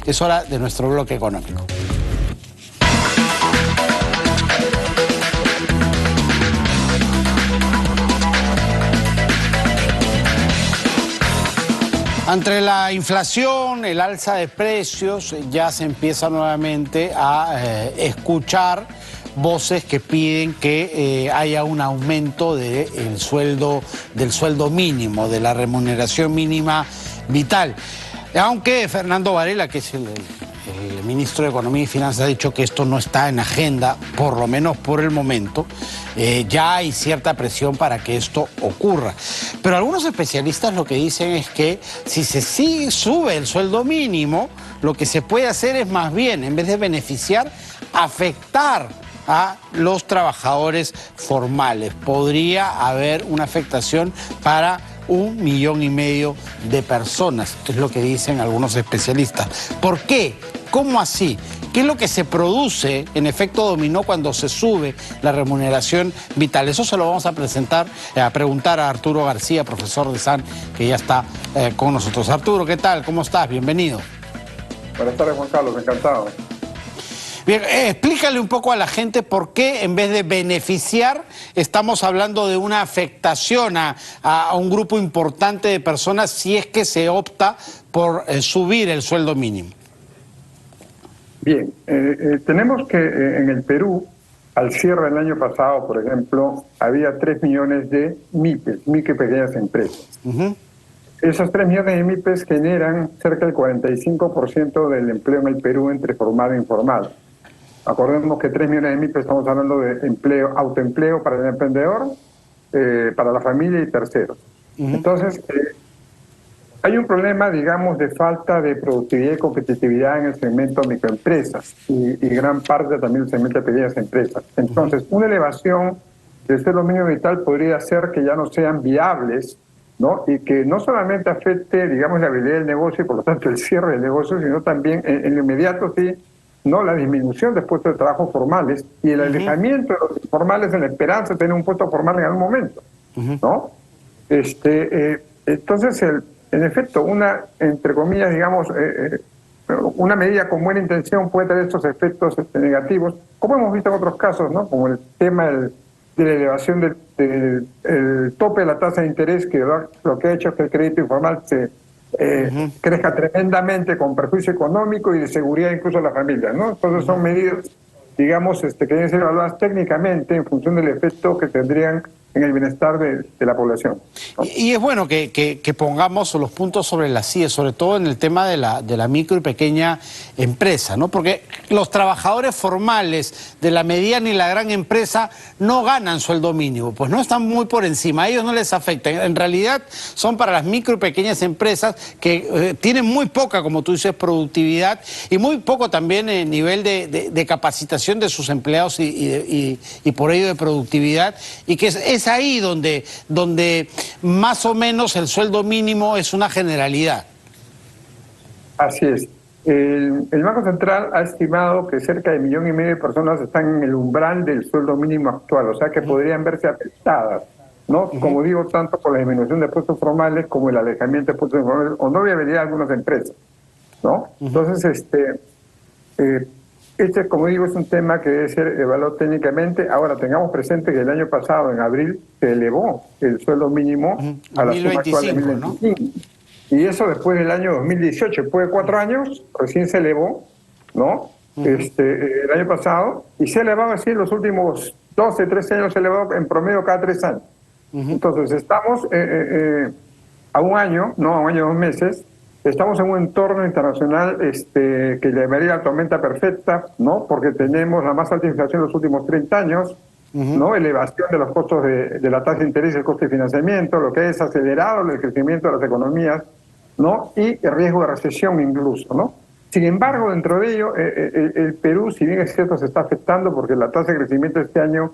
Es hora de nuestro bloque económico. Ante la inflación, el alza de precios, ya se empieza nuevamente a escuchar voces que piden que haya un aumento del sueldo mínimo, de la remuneración mínima vital. Aunque Fernando Varela, que es el ministro de Economía y Finanzas, ha dicho que esto no está en agenda, por lo menos por el momento, ya hay cierta presión para que esto ocurra. Pero algunos especialistas lo que dicen es que si se sube el sueldo mínimo, lo que se puede hacer es más bien, en vez de beneficiar, afectar a los trabajadores formales. Podría haber una afectación para 1,5 millones de personas, es lo que dicen algunos especialistas. ¿Por qué? ¿Cómo así? ¿Qué es lo que se produce en efecto dominó cuando se sube la remuneración vital? Eso se lo vamos a preguntar a Arturo García, profesor de SAN, que ya está con nosotros. Arturo, ¿qué tal? ¿Cómo estás? Bienvenido. Buenas tardes, Juan Carlos, encantado. Bien, explícale un poco a la gente por qué en vez de beneficiar estamos hablando de una afectación a un grupo importante de personas si es que se opta por subir el sueldo mínimo. Bien, tenemos que en el Perú, al cierre del año pasado, por ejemplo, había 3 millones de MIPES, micro y pequeñas empresas. Esos 3 millones de MIPES generan cerca del 45% del empleo en el Perú entre formal e informal. Acordemos que 3 millones de MIPES estamos hablando de empleo, autoempleo para el emprendedor, para la familia y terceros. Entonces, hay un problema, digamos, de falta de productividad y competitividad en el segmento microempresas y gran parte también del segmento de pequeñas empresas. Entonces, una elevación del sueldo mínimo vital podría hacer que ya no sean viables, ¿no? Y que no solamente afecte, digamos, la habilidad del negocio y por lo tanto el cierre del negocio, sino también en lo inmediato, sí, no la disminución de puestos de trabajo formales y el alejamiento de los informales en la esperanza de tener un puesto formal en algún momento, ¿no? Entonces, en efecto, una, entre comillas, digamos, una medida con buena intención puede tener estos efectos negativos, como hemos visto en otros casos, ¿no? Como el tema de la elevación del tope de la tasa de interés, que lo que ha hecho es que el crédito informal se crezca tremendamente con perjuicio económico y de seguridad incluso a la familia, ¿no? Entonces son medidas, digamos, que deben ser evaluadas técnicamente en función del efecto que tendrían en el bienestar de la población, ¿no? Y es bueno que pongamos los puntos sobre las IES, sobre todo en el tema de la micro y pequeña empresa, ¿no? Porque los trabajadores formales de la mediana y la gran empresa no ganan sueldo mínimo, pues no están muy por encima, a ellos no les afecta. En realidad son para las micro y pequeñas empresas que tienen muy poca, como tú dices, productividad y muy poco también nivel de capacitación de sus empleados y por ello de productividad, y que es ahí donde más o menos el sueldo mínimo es una generalidad. Así es. El Banco Central ha estimado que cerca de 1,5 millones de personas están en el umbral del sueldo mínimo actual, o sea que podrían verse afectadas, ¿no? Como digo, tanto por la disminución de puestos formales como el alejamiento de puestos informales o no viabilidad de algunas empresas, ¿no? Entonces, como digo, es un tema que debe ser evaluado técnicamente. Ahora, tengamos presente que el año pasado, en abril, se elevó el sueldo mínimo a la suma actual de 2025. ¿No? Y eso después del año 2018, después de 4 años, recién se elevó, ¿no? El año pasado, y se ha elevado así en los últimos 12, 13 años, se ha elevado en promedio cada 3 años. Entonces, estamos a un año, no a un año, 2 meses, estamos en un entorno internacional que llamaría la tormenta perfecta, ¿no? Porque tenemos la más alta inflación en los últimos 30 años, ¿no? Elevación de los costos de la tasa de interés y el costo de financiamiento, lo que ha desacelerado el crecimiento de las economías, ¿no? Y el riesgo de recesión incluso, ¿no? Sin embargo, dentro de ello, el Perú, si bien es cierto, se está afectando porque la tasa de crecimiento este año,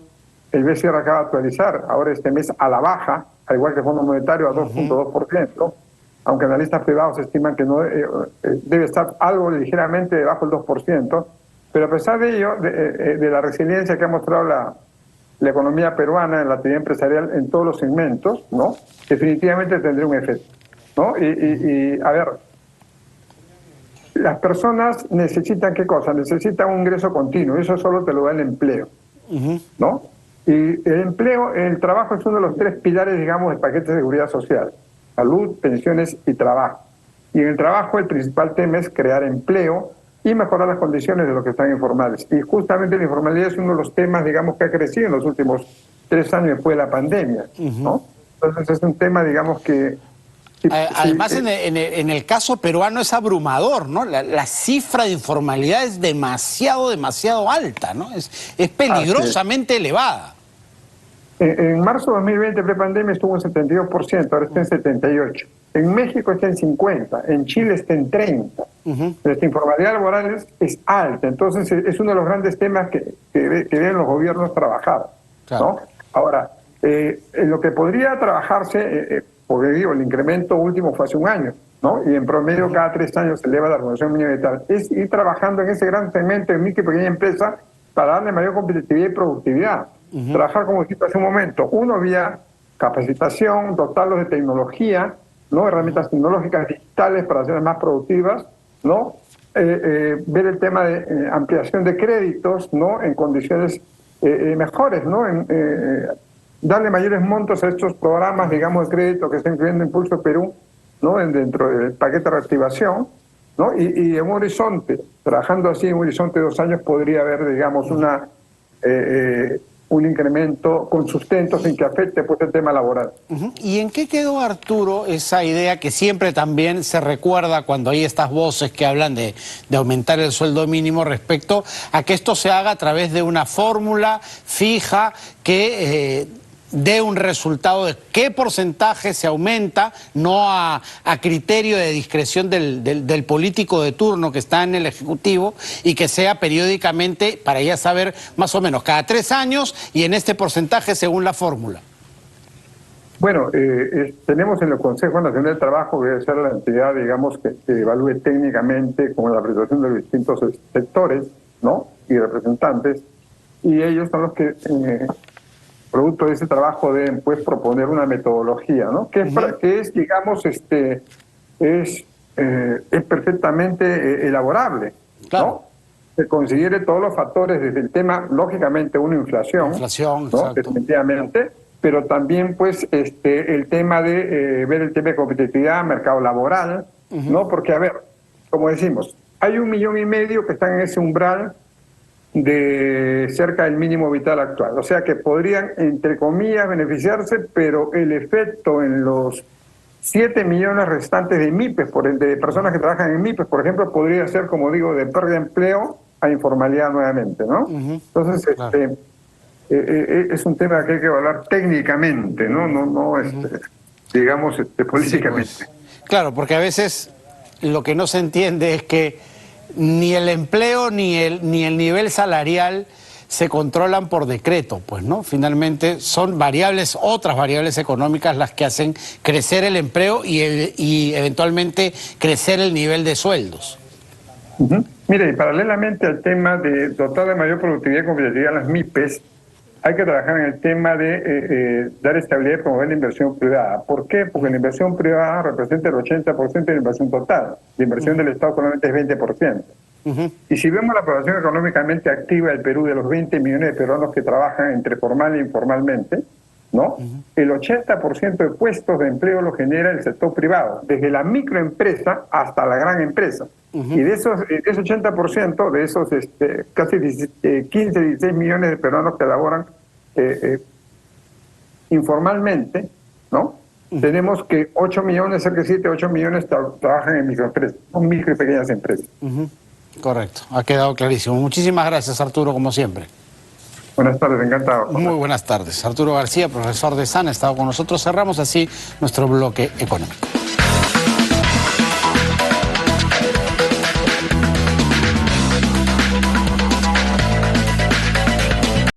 el BCR acaba de actualizar, ahora este mes a la baja, al igual que el Fondo Monetario, a 2.2%, aunque analistas privados estiman que no debe estar algo ligeramente debajo del 2%, pero a pesar de ello, de la resiliencia que ha mostrado la economía peruana en la actividad empresarial en todos los segmentos, ¿no? Definitivamente tendría un efecto, ¿no? A ver, las personas necesitan, ¿qué cosa? Necesitan un ingreso continuo, eso solo te lo da el empleo, ¿no? Y el empleo, el trabajo es uno de los 3 pilares, digamos, del paquete de seguridad social: salud, pensiones y trabajo. Y en el trabajo el principal tema es crear empleo y mejorar las condiciones de los que están informales. Y justamente la informalidad es uno de los temas, digamos, que ha crecido en los últimos 3 años después de la pandemia, ¿no? Entonces es un tema, digamos, que... Además, en el caso peruano es abrumador, ¿no? La cifra de informalidad es demasiado alta, ¿no? Es peligrosamente elevada. En marzo de 2020, prepandemia, estuvo en 72%, ahora está en 78%. En México está en 50%, en Chile está en 30%. La informalidad laboral es alta, entonces es uno de los grandes temas que deben los gobiernos trabajar, ¿no? Ahora, en lo que podría trabajarse, porque digo, el incremento último fue hace un año, ¿no? Y en promedio cada 3 años se eleva la remuneración mínima vital. Es ir trabajando en ese gran segmento de micro y pequeña empresa para darle mayor competitividad y productividad. Trabajar, como dijiste hace un momento, uno vía capacitación, dotarlos de tecnología, ¿no? Herramientas tecnológicas digitales para hacerlas más productivas, ¿no? Ver el tema de ampliación de créditos, ¿no? En condiciones mejores, ¿no? Darle mayores montos a estos programas, digamos, de crédito que está incluyendo Impulso Perú, ¿no? Dentro del paquete de reactivación, ¿no? Y en un horizonte, trabajando así en un horizonte de 2 años, podría haber, digamos, un incremento con sustento sin que afecte pues el tema laboral. ¿Y en qué quedó, Arturo, esa idea que siempre también se recuerda cuando hay estas voces que hablan de aumentar el sueldo mínimo respecto a que esto se haga a través de una fórmula fija que dé un resultado de qué porcentaje se aumenta, no a criterio de discreción del político de turno que está en el Ejecutivo, y que sea periódicamente para ya saber más o menos cada 3 años y en este porcentaje según la fórmula? Bueno, tenemos en el Consejo Nacional del Trabajo, que debe ser la entidad, digamos, que evalúe técnicamente con la presentación de los distintos sectores, ¿no? Y representantes, y ellos son los que... producto de ese trabajo deben pues proponer una metodología, ¿no? Que es digamos, es perfectamente elaborable, ¿no? Se considere todos los factores desde el tema, lógicamente, inflación, ¿no? Definitivamente, pero también pues el tema de ver el tema de competitividad, mercado laboral, ¿no? Porque, a ver, como decimos, hay 1,5 millones que están en ese umbral de cerca del mínimo vital actual, o sea que podrían, entre comillas, beneficiarse, pero el efecto en los 7 millones restantes de MIPES, de personas que trabajan en MIPES, por ejemplo, podría ser, como digo, de pérdida de empleo a informalidad nuevamente, ¿no? Entonces, es un tema que hay que evaluar técnicamente, no digamos, políticamente. Sí, pues. Claro, porque a veces lo que no se entiende es que ni el empleo ni el nivel salarial se controlan por decreto, pues, ¿no? Finalmente son otras variables económicas las que hacen crecer el empleo y eventualmente crecer el nivel de sueldos. Mire, y paralelamente al tema de dotar de mayor productividad y competitividad a las MIPES, hay que trabajar en el tema de dar estabilidad y promover la inversión privada. ¿Por qué? Porque la inversión privada representa el 80% de la inversión total. La inversión del Estado solamente es 20%. Y si vemos la población económicamente activa del Perú, de los 20 millones de peruanos que trabajan entre formal e informalmente, ¿no? El 80% de puestos de empleo lo genera el sector privado, desde la microempresa hasta la gran empresa. Y de ese 80%, de esos casi 15, 16 millones de peruanos que laboran informalmente, ¿no? Tenemos que 8 millones, cerca de 7, 8 millones trabajan en microempresas, son micro y pequeñas empresas. Correcto, ha quedado clarísimo. Muchísimas gracias, Arturo, como siempre. Buenas tardes, encantado. Muy buenas tardes. Arturo García, profesor de SAN, ha estado con nosotros. Cerramos así nuestro bloque económico.